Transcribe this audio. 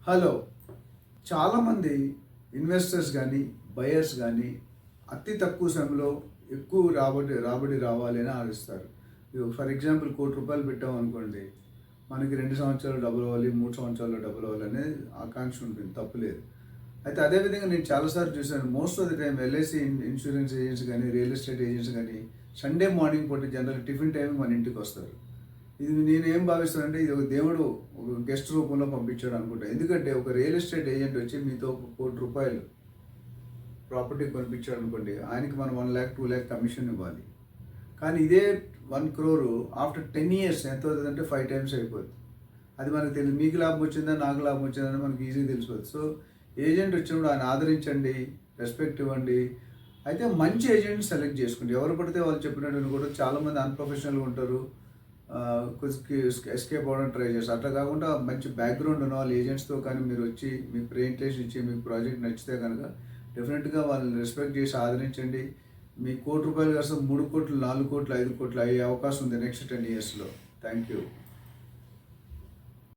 Hello. చాలామంది investors కానీ buyers కానీ అతి తక్కువ సమయంలో ఎక్కువ రాబడి రావాలి అని ఆలోచిస్తారు. ఫర్ ఎగ్జాంపుల్ ₹1,00,00,000 పెట్టాం అనుకోండి, మనకి 2 సంవత్సరాలు డబ్బులు అవ్వాలి, 3 సంవత్సరాల్లో డబ్బులు అవ్వాలి అనేది ఆకాంక్ష ఉంటుంది, తప్పులేదు. అయితే అదేవిధంగా నేను చాలాసార్లు చూశాను, most of the time LIC insurance agents కానీ రియల్ ఎస్టేట్ ఏజెంట్స్ కానీ సండే మార్నింగ్ పూట జనరల్ టిఫిన్ టైం మన ఇంటికి వస్తారు. ఇది నేనేం భావిస్తానంటే ఇది ఒక దేవుడు ఒక గెస్ట్ రూపంలో పంపించాడు అనుకుంటా. ఎందుకంటే ఒక రియల్ ఎస్టేట్ ఏజెంట్ వచ్చి మీతో ₹1,00,00,000 ప్రాపర్టీ కొనిపించాడు అనుకోండి, ఆయనకి మనం 1,00,000 2,00,000 కమిషన్ ఇవ్వాలి. కానీ ఇదే 1 crore ఆఫ్టర్ 10 years ఎంత అవుతుందంటే 5 times అయిపోద్ది. అది మనకు తెలియదు. మీకు లాభం వచ్చిందా, నాకు లాభం వచ్చిందా అని మనకి ఈజీగా తెలిసిపోతుంది. సో ఏజెంట్ వచ్చినప్పుడు ఆయన ఆదరించండి, రెస్పెక్ట్ ఇవ్వండి. అయితే మంచి ఏజెంట్ సెలెక్ట్ చేసుకోండి. ఎవరు పడితే వాళ్ళు చెప్పినట్టు కూడా చాలామంది అన్ప్రొఫెషనల్గా ఉంటారు, కొంచెం ఎస్కేప్ అవ్వడం ట్రై చేస్తారు. అట్లా కాకుండా మంచి బ్యాక్గ్రౌండ్ ఉన్న వాళ్ళు ఏజెంట్స్తో కానీ మీరు వచ్చి మీకు ప్రెజెంటేషన్ ఇచ్చి మీకు ప్రాజెక్ట్ నచ్చితే కనుక డెఫినెట్గా వాళ్ళని రెస్పెక్ట్ చేసి ఆదరించండి. మీ ₹1,00,00,000 కాస్త 3 కోట్లు, 4 కోట్లు, 5 కోట్లు అయ్యే అవకాశం ఉంది నెక్స్ట్ 10 yearsలో. Thank you.